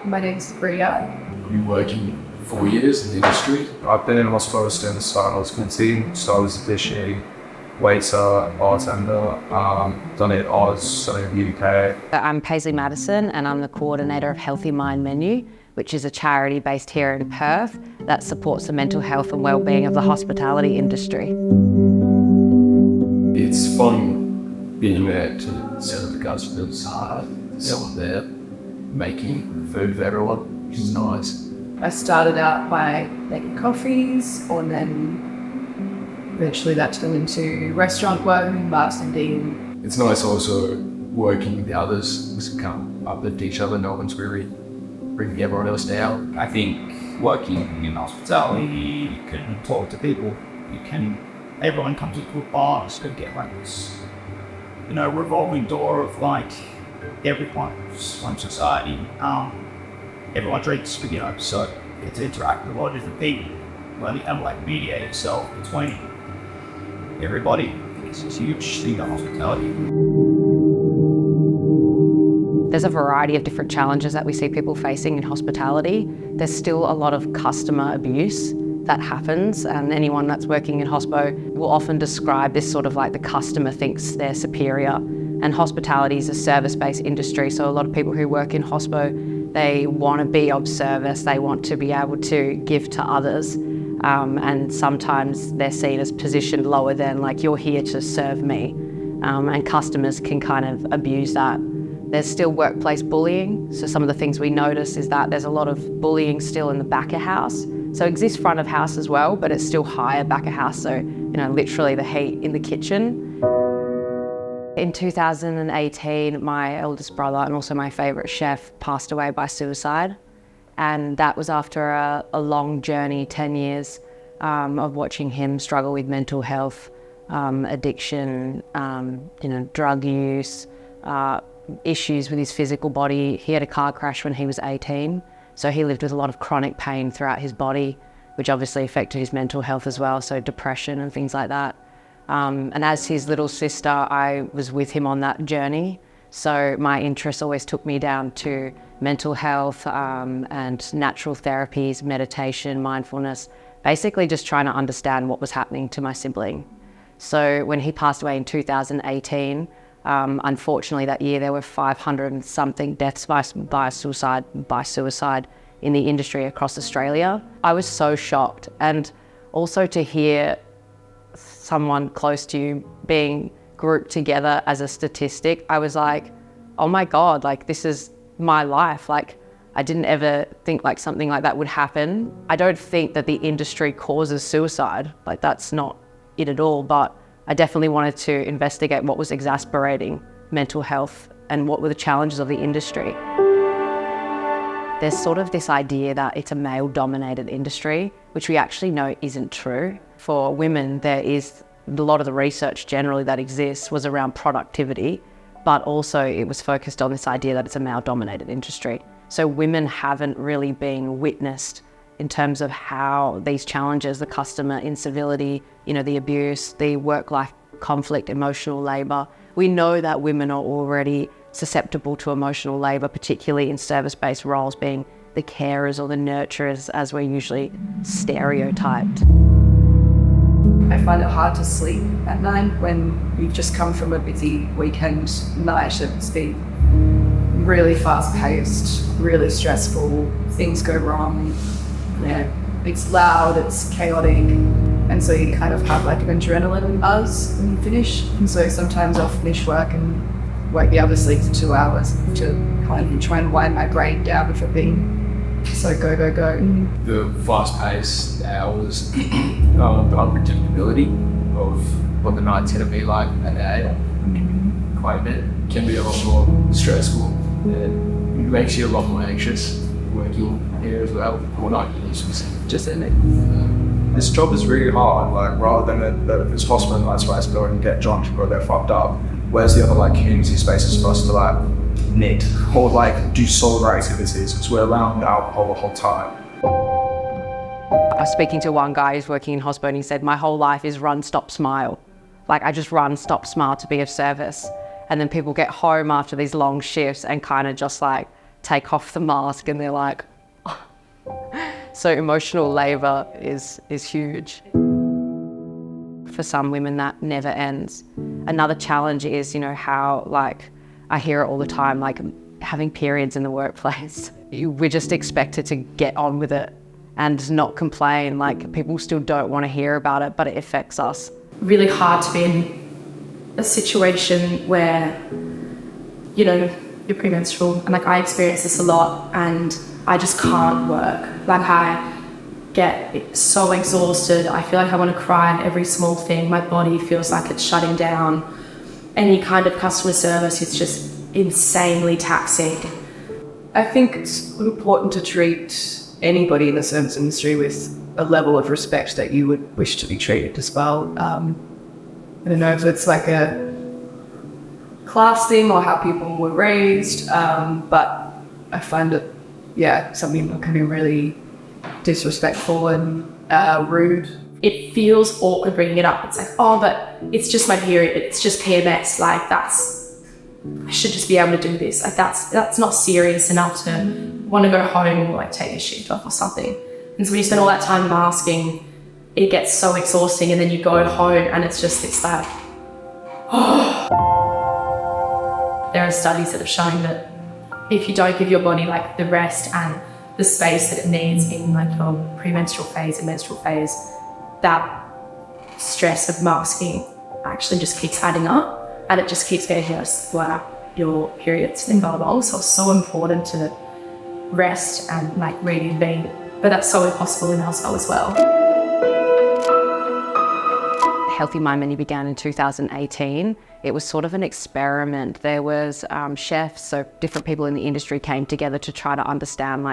My name's Bria. I've been working 4 years in the industry. I've been in hospital doing the start hospitality, so I was officially waiter, bartender, done it Oz, done it in the UK. I'm Paisley Madison and I'm the coordinator of Healthy Mind Menu, which is a charity based here in Perth that supports the mental health and wellbeing of the hospitality industry. It's fun being there to serve the customers, sell there, making food for everyone. It's nice. I started out by making coffees, and then eventually that turned into restaurant work, bartending. It's nice also working with the others. We come up with each other. No one's really bringing everyone else down. I think working in hospitality, you can talk to people. Everyone comes into a bar, it's going to get like this, revolving door of like everyone's one society. Everyone drinks, so it's to interact with a lot of different people. Well, you kind of like mediate yourself between everybody. It's a huge thing in hospitality. There's a variety of different challenges that we see people facing in hospitality. There's still a lot of customer abuse that happens, and anyone that's working in hospo will often describe this sort of like the customer thinks they're superior. And hospitality is a service-based industry, so a lot of people who work in hospo, they want to be of service, they want to be able to give to others, and sometimes they're seen as positioned lower than like, you're here to serve me, and customers can kind of abuse that. There's still workplace bullying, so some of the things we notice is that there's a lot of bullying still in the back of house. So it exists front of house as well, but it's still higher back of house, so literally the heat in the kitchen. In 2018, my eldest brother and also my favourite chef passed away by suicide, and that was after a long journey, 10 years of watching him struggle with mental health, addiction, drug use, issues with his physical body. He had a car crash when he was 18, so he lived with a lot of chronic pain throughout his body, which obviously affected his mental health as well, so depression and things like that. And as his little sister, I was with him on that journey, so my interest always took me down to mental health and natural therapies, meditation, mindfulness, basically just trying to understand what was happening to my sibling. So when he passed away in 2018, unfortunately that year there were 500 and something deaths by suicide in the industry across Australia. I was so shocked, and also to hear someone close to you being grouped together as a statistic, I was like, oh my God, like this is my life. Like I didn't ever think like something like that would happen. I don't think that the industry causes suicide, like that's not it at all, but I definitely wanted to investigate what was exacerbating mental health and what were the challenges of the industry. There's sort of this idea that it's a male-dominated industry, which we actually know isn't true. For women, there is a lot of the research generally that exists was around productivity, but also it was focused on this idea that it's a male-dominated industry. So women haven't really been witnessed in terms of how these challenges, the customer incivility, the abuse, the work-life conflict, emotional labour. We know that women are already susceptible to emotional labour, particularly in service-based roles, being the carers or the nurturers, as we're usually stereotyped. I find it hard to sleep at night when you've just come from a busy weekend night. It's been really fast-paced, really stressful, things go wrong. It's loud, it's chaotic, and so you kind of have like an adrenaline buzz when you finish. And so sometimes I'll finish work and won't be able to sleep for 2 hours to kind of try and wind my brain down for being so go. The fast-paced hours, the unpredictability of what the night's going to be like a day, quite a bit, can be a lot more stressful. And it makes you a lot more anxious working here as well. Well, not just in it. This job is really hard, like rather than if it's hospital, that's why I go and get drunk or they're fucked up. Where's the other like community spaces for us to like knit or like do solar activities, because we're around alcohol the whole time. I was speaking to one guy who's working in hospital and he said, my whole life is run, stop, smile. Like I just run, stop, smile to be of service. And then people get home after these long shifts and kind of just like take off the mask and they're like, oh. So emotional labour is huge. For some women that never ends. Another challenge is, how I hear it all the time, having periods in the workplace. We're just expected to get on with it and not complain. People still don't want to hear about it, but it affects us. Really hard to be in a situation where, you're premenstrual, and I experience this a lot, and I just can't work. I get so exhausted. I feel like I want to cry at every small thing. My body feels like it's shutting down. Any kind of customer service is just insanely taxing. I think it's important to treat anybody in the service industry with a level of respect that you would wish to be treated as well. I don't know if it's like a class thing or how people were raised, but I find it, some people can be really disrespectful and rude. It feels awkward bringing it up. It's like, oh, but it's just my period. It's just PMS. I should just be able to do this. That's not serious enough to want to go home or take a shift off or something. And so when you spend all that time masking, it gets so exhausting, and then you go home and it's just this There are studies that have shown that if you don't give your body the rest and the space that it needs in your premenstrual phase and menstrual phase, that stress of masking actually just keeps adding up, and it just keeps getting worse throughout your periods and blah, blah. So it's so important to rest and reconvene, but that's so impossible in hospital as well. Healthy Mind Menu began in 2018. It was sort of an experiment. There was chefs, so different people in the industry came together to try to understand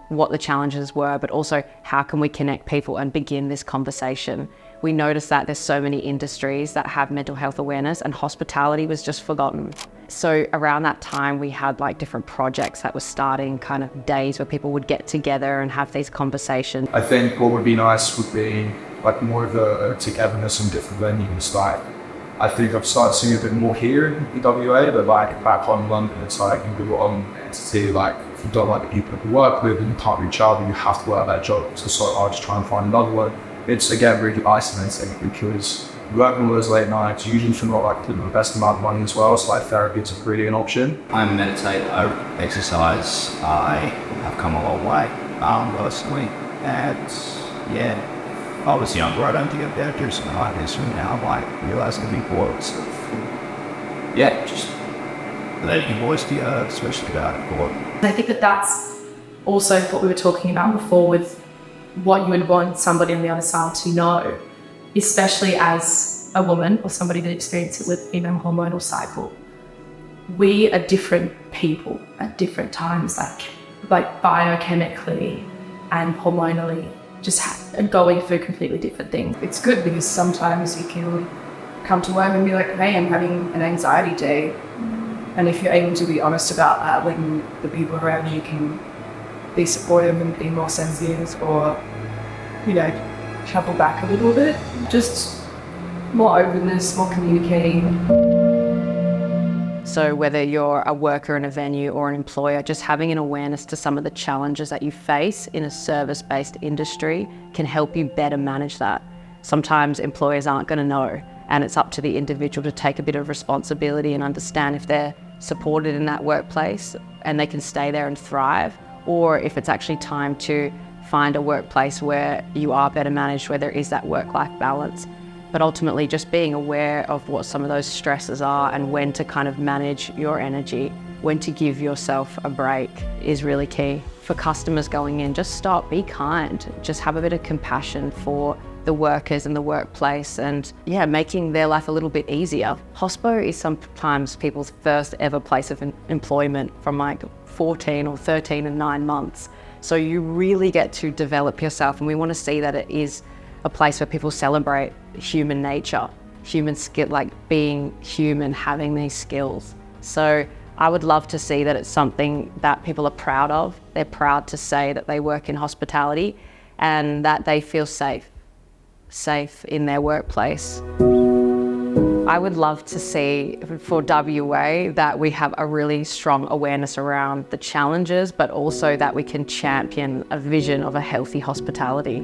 what the challenges were, but also how can we connect people and begin this conversation. We noticed that there's so many industries that have mental health awareness, and hospitality was just forgotten. So around that time, we had different projects that were starting, kind of days where people would get together and have these conversations. I think what would be nice would be more of a togetherness in different venues. I think I've started seeing a bit more here in WA, but back home in London, it's you go on entity, if you don't like the people you work with and you can't reach out, then you have to work that job. So it's so hard to try and find another one. It's again really isolating because working all those late nights, usually for not the best amount of money as well, so therapy is really an option. I meditate, I exercise, I have come a long way, personally, and I was younger, I don't think I'd be able to do something like this, and now I'm realising the importance of, just letting your voice be heard, especially about it. I think that's also what we were talking about before with what you would want somebody on the other side to know, especially as a woman or somebody that experiences it with female hormonal cycle. We are different people at different times, biochemically and hormonally, just going through completely different things. It's good because sometimes you can come to work and be like, hey, I'm having an anxiety day. And if you're able to be honest about that, then the people around you can be supportive and be more sensitive, or, shuffle back a little bit. Just more openness, more communicating. So whether you're a worker in a venue or an employer, just having an awareness to some of the challenges that you face in a service-based industry can help you better manage that. Sometimes employers aren't going to know, and it's up to the individual to take a bit of responsibility and understand if they're supported in that workplace and they can stay there and thrive, or if it's actually time to find a workplace where you are better managed, where there is that work-life balance. But ultimately just being aware of what some of those stresses are and when to kind of manage your energy, when to give yourself a break is really key. For customers going in, just stop, be kind, just have a bit of compassion for the workers in the workplace, and making their life a little bit easier. Hospo is sometimes people's first ever place of employment from 14 or 13 and 9 months. So you really get to develop yourself, and we want to see that it is a place where people celebrate human nature, human skill, being human, having these skills. So I would love to see that it's something that people are proud of. They're proud to say that they work in hospitality and that they feel safe in their workplace. I would love to see for WA that we have a really strong awareness around the challenges, but also that we can champion a vision of a healthy hospitality.